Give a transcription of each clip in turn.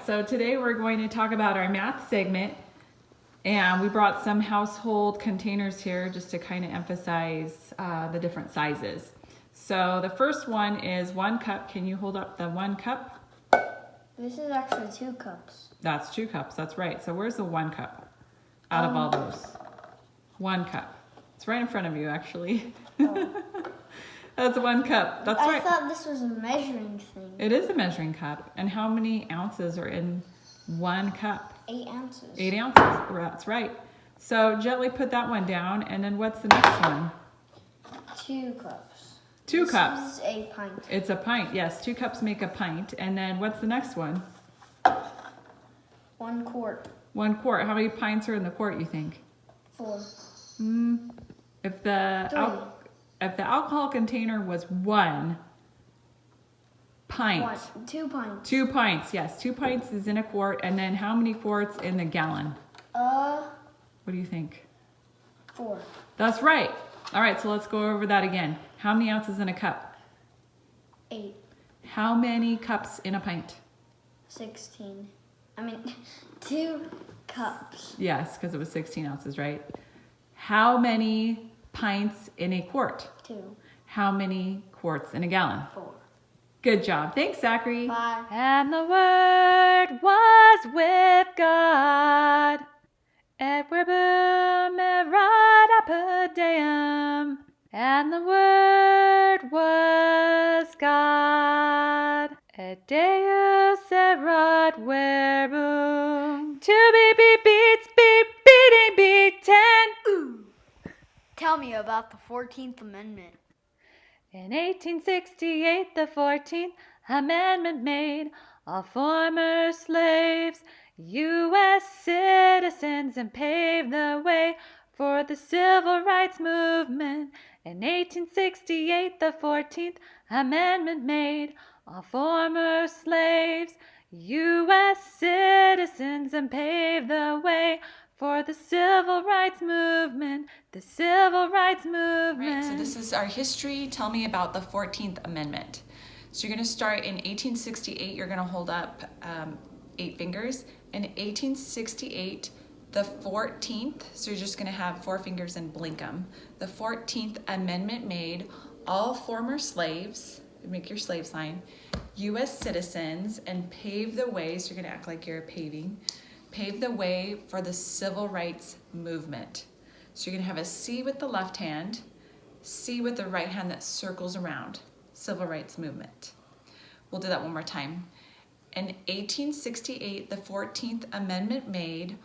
So today we're going to talk about our math segment, and we brought some household containers here just to kind of emphasize the different sizes. So the first one is 1 cup. Can you hold up the 1 cup? This is actually 2 cups. That's 2 cups, that's right. So where's the 1 cup out of all those? 1 cup. It's right in front of you, actually. Oh. That's 1 cup. That's right. I thought this was a measuring thing. It is a measuring cup. And how many ounces are in 1 cup? 8 ounces. 8 ounces. That's right. So gently put that one down. And then what's the next one? 2 cups. 2 cups. This is a pint. It's a pint. Yes, 2 cups make a pint. And then what's the next one? 1 quart. 1 quart. How many pints are in the quart, you think? 4. If the alcohol container was 1 pint. 2 pints. 2 pints, yes. 2 pints is in a quart. And then how many quarts in the gallon? What do you think? 4. That's right. All right, so let's go over that again. How many ounces in a cup? 8. How many cups in a pint? 16. 2 cups. Yes, because it was 16 ounces, right? How many pints in a quart? 2. How many quarts in a gallon? 4. Good job. Thanks, Zachary. Bye. And the Word was with God, et verbum erat Deum. And the Word was God, et Deus erat verbum. To be beats, beating, beaten. Tell me about the 14th Amendment. In 1868, the 14th Amendment made all former slaves U.S. citizens and paved the way for the Civil Rights Movement. In 1868, the 14th Amendment made all former slaves U.S. citizens and paved the way for the Civil Rights Movement, the Civil Rights Movement. Right, so this is our history. Tell me about the 14th Amendment. So you're going to start in 1868. You're going to hold up 8 fingers. In 1868, the 14th, so you're just going to have 4 fingers and blink them. The 14th Amendment made all former slaves, make your slave sign, U.S. citizens, and paved the way, so you're going to act like you're paved the way for the Civil Rights Movement. So you're going to have a C with the left hand, C with the right hand that circles around. Civil Rights Movement. We'll do that one more time. In 1868, the 14th Amendment made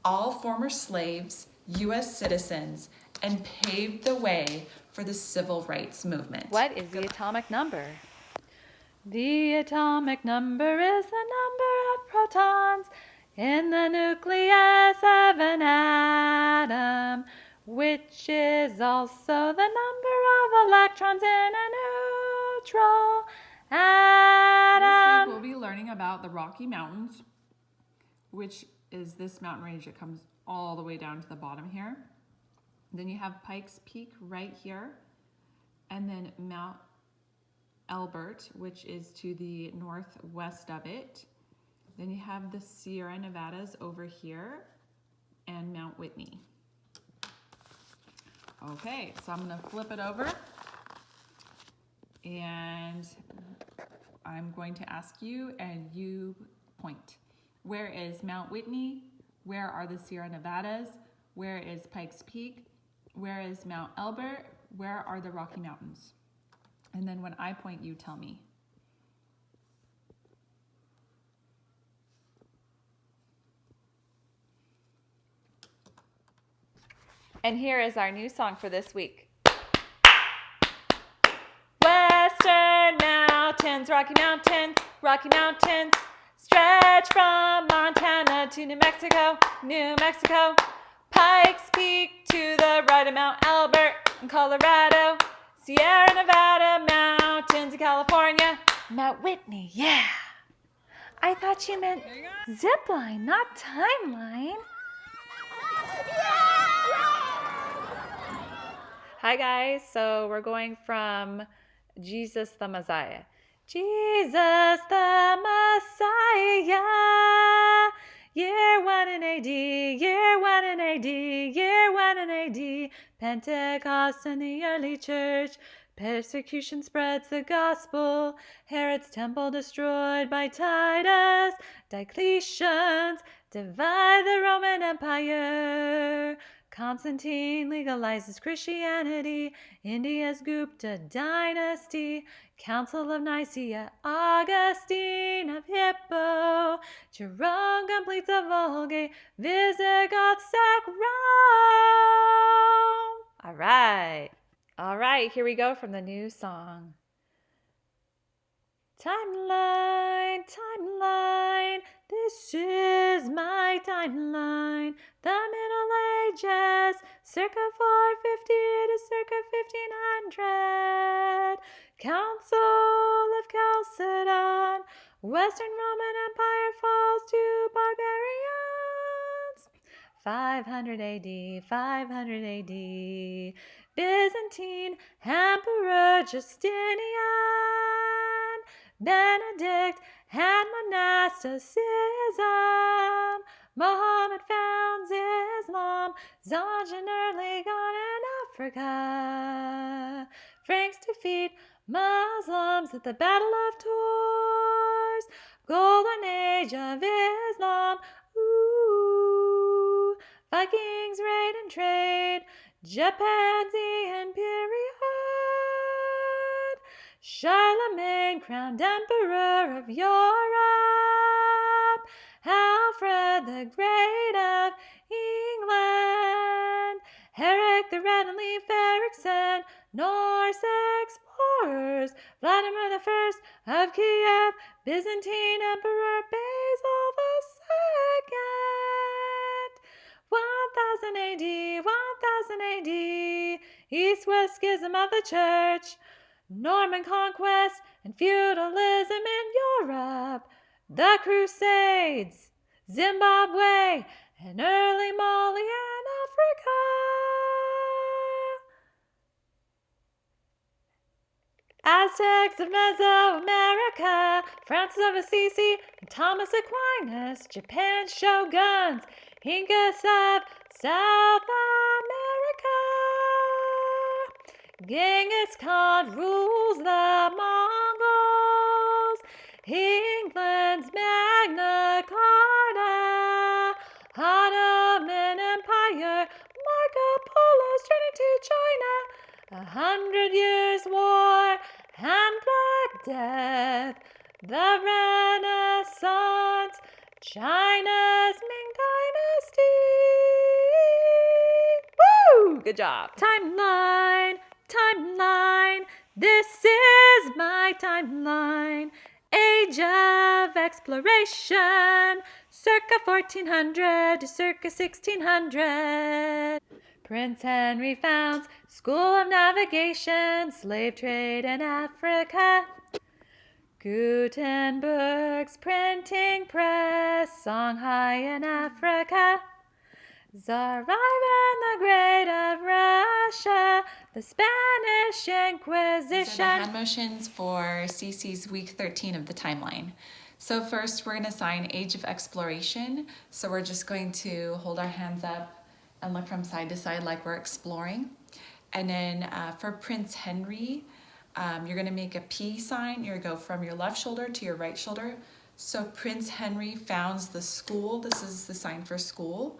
all former slaves U.S. citizens and paved the way for the Civil Rights Movement. What is the atomic number? The atomic number is the number of protons in the nucleus of an atom, which is also the number of electrons in a neutral atom. This week we'll be learning about the Rocky Mountains, which is this mountain range that comes all the way down to the bottom here. Then you have Pikes Peak right here, and then Mount Elbert, which is to the northwest of it. Then you have the Sierra Nevadas over here and Mount Whitney. Okay, so I'm going to flip it over and I'm going to ask you and you point. Where is Mount Whitney? Where are the Sierra Nevadas? Where is Pikes Peak? Where is Mount Elbert? Where are the Rocky Mountains? And then when I point, you tell me. And here is our new song for this week. Western mountains, Rocky Mountains, stretch from Montana to New Mexico, Pikes Peak to the right of Mount Elbert in Colorado, Sierra Nevada mountains in California, Mount Whitney, yeah. I thought you meant zipline, not timeline. Hi guys, so we're going from Jesus the Messiah. Jesus the Messiah. Year 1 in AD, year 1 in AD, year 1 in AD. Pentecost in the early church. Persecution spreads the gospel. Herod's temple destroyed by Titus. Diocletian's divide the Roman Empire. Constantine legalizes Christianity. India's Gupta dynasty. Council of Nicaea, Augustine of Hippo, Jerome completes the Vulgate, Visigoths sack Rome. All right, here we go from the new song. Timeline, timeline, this is my timeline. The Middle Ages, circa 450 to circa 1500. Council of Chalcedon, Western Roman Empire falls to barbarians. 500 AD, 500 AD, Byzantine Emperor Justinian, Benedict and monasticism, Muhammad founds Islam, Zanjan early gone in Africa, Franks defeat Muslims at the Battle of Tours, Golden Age of Islam, ooh, Vikings raid and trade, Japan's the period, Charlemagne crowned Emperor of Europe, Alfred the Great of England, Eric the Red and Leif Erikson, Norse explorers, Vladimir the First of Kiev, Byzantine Emperor Basil the Second. 1000 AD, 1000 AD, East-West schism of the Church, Norman conquest and feudalism in Europe, the Crusades, Zimbabwe, and early Mali and Africa. Aztecs of Mesoamerica, Francis of Assisi, and Thomas Aquinas, Japan's shoguns, Incas of South America. Genghis Khan rules the Mongols, England's Magna Carta, Ottoman Empire, Marco Polo's journey to China, 100 Years' War and Black Death, the Renaissance, China's Ming Dynasty. Woo! Good job. Timeline, timeline, this is my timeline. Age of exploration, circa 1400 to circa 1600. Prince Henry founds School of Navigation, slave trade in Africa. Gutenberg's printing press, Songhai in Africa. Tsar Ivan the Great of Russia, the Spanish Inquisition. These are the hand motions for CC's week 13 of the timeline. So first we're going to sign Age of Exploration. So we're just going to hold our hands up and look from side to side like we're exploring. And then for Prince Henry, you're going to make a P sign. You're going to go from your left shoulder to your right shoulder. So Prince Henry founds the school. This is the sign for school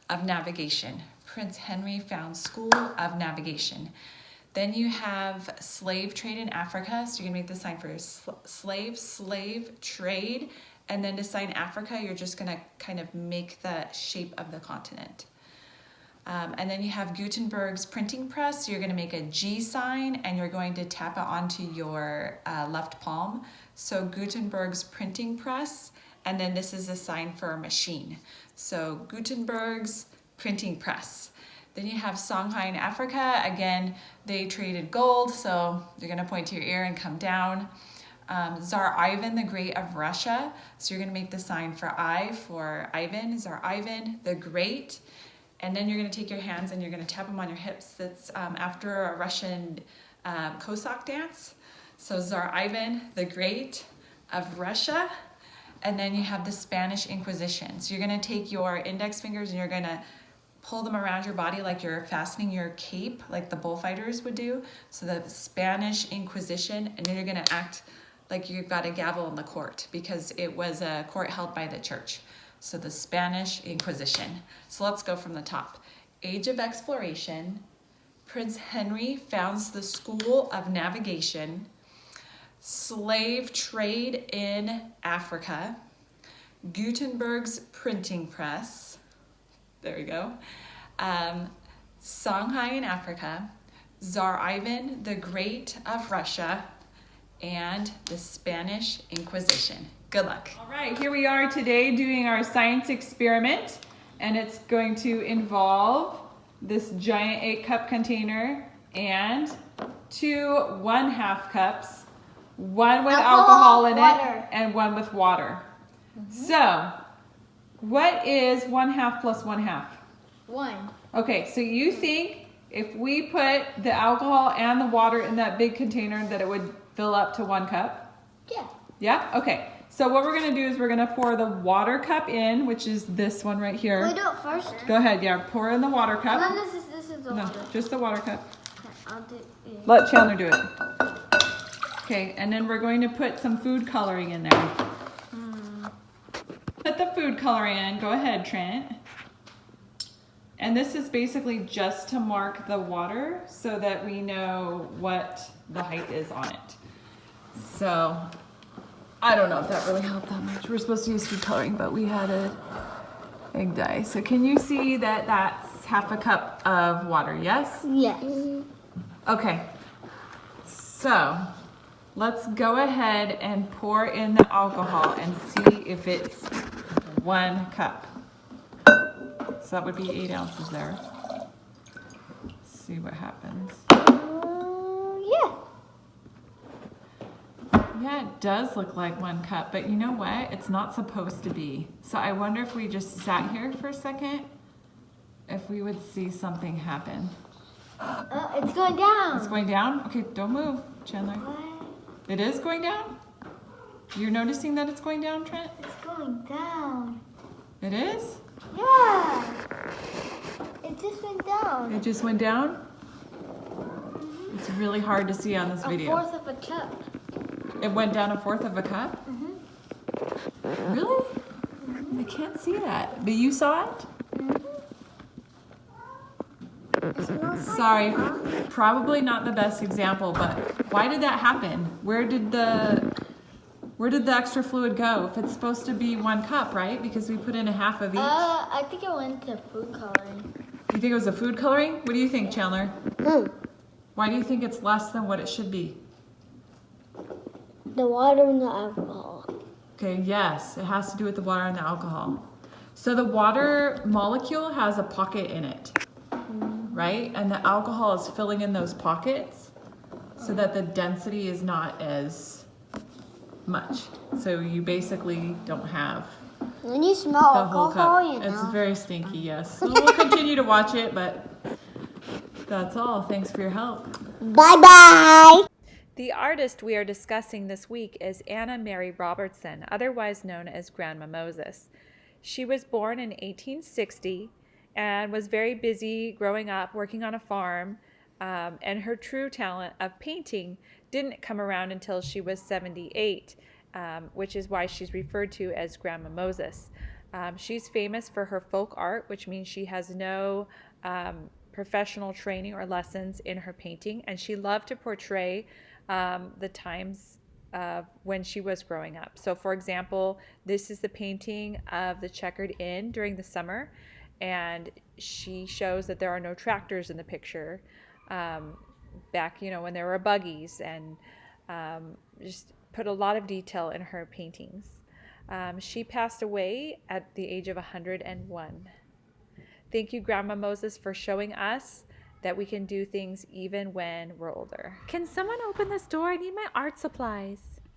of navigation. Prince Henry founds School of Navigation. Then you have slave trade in Africa. So you're gonna make the sign for slave trade. And then to sign Africa, you're just gonna kind of make the shape of the continent. And then you have Gutenberg's printing press. So you're gonna make a G sign and you're going to tap it onto your left palm. So Gutenberg's printing press. And then this is a sign for a machine. So Gutenberg's printing press. Then you have Songhai in Africa. Again, they traded gold, so you're gonna point to your ear and come down. Tsar Ivan the Great of Russia. So you're gonna make the sign for I for Ivan, Tsar Ivan the Great. And then you're gonna take your hands and you're gonna tap them on your hips. That's after a Russian Cossack dance. So Tsar Ivan the Great of Russia, and then you have the Spanish Inquisition. So you're gonna take your index fingers and you're gonna pull them around your body like you're fastening your cape, like the bullfighters would do. So the Spanish Inquisition, and then you're gonna act like you've got a gavel in the court because it was a court held by the church. So the Spanish Inquisition. So let's go from the top. Age of Exploration. Prince Henry founds the School of Navigation. Slave trade in Africa. Gutenberg's printing press. There we go. Songhai in Africa. Tsar Ivan the Great of Russia. And the Spanish Inquisition. Good luck. All right, here we are today doing our science experiment, and it's going to involve this giant 8-cup container and 2 1/2 cups, one with alcohol in water. it and one with water. So, what is 1/2 plus 1/2? 1. Okay, so you think if we put the alcohol and the water in that big container that it would fill up to 1 cup? Yeah. Yeah? Okay. So what we're going to do is we're going to pour the water cup in, which is this one right here. Can we do it first? Go ahead, yeah. Pour in the water cup. And then this is the No, water. just the water cup. Okay, I'll do it. Let Chandler do it. Okay, and then we're going to put some food coloring in there. Put the food coloring in. Go ahead, Trent. And this is basically just to mark the water so that we know what the height is on it. So, I don't know if that really helped that much. We're supposed to use food coloring, but we had an egg dye. So can you see that that's 1/2 cup of water, yes? Yes. Okay, so let's go ahead and pour in the alcohol and see if it's 1 cup. So that would be 8 ounces there. See what happens. Yeah. Yeah, it does look like 1 cup, but you know what? It's not supposed to be. So I wonder if we just sat here for a second, if we would see something happen. It's going down. It's going down? Okay, don't move, Chandler. It is going down? You're noticing that it's going down, Trent? It's going down. It is? Yeah. It just went down. It just went down? It's really hard to see on this video. 1/4 of a cup. It went down 1/4 of a cup? Really? I can't see that. But you saw it? It smells like Sorry, probably not the best example, but why did that happen? Where did the extra fluid go? If it's supposed to be 1 cup, right? Because we put in 1/2 of each. I think it went to food coloring. You think it was a food coloring? What do you think, Chandler? Why do you think it's less than what it should be? The water and the alcohol. Okay, yes, it has to do with the water and the alcohol. So the water molecule has a pocket in it, right? And the alcohol is filling in those pockets so that the density is not as much. So you basically don't have When you smell the whole alcohol, cup. you know. It's very stinky, yes. So we'll continue to watch it, but that's all. Thanks for your help. Bye-bye. The artist we are discussing this week is Anna Mary Robertson, otherwise known as Grandma Moses. She was born in 1860 and was very busy growing up, working on a farm, and her true talent of painting didn't come around until she was 78, which is why she's referred to as Grandma Moses. She's famous for her folk art, which means she has no professional training or lessons in her painting, and she loved to portray the times when she was growing up. So for example, this is the painting of the Checkered Inn during the summer, and she shows that there are no tractors in the picture back, when there were buggies, and just put a lot of detail in her paintings. She passed away at the age of 101. Thank you, Grandma Moses, for showing us that we can do things even when we're older. Can someone open this door? I need my art supplies.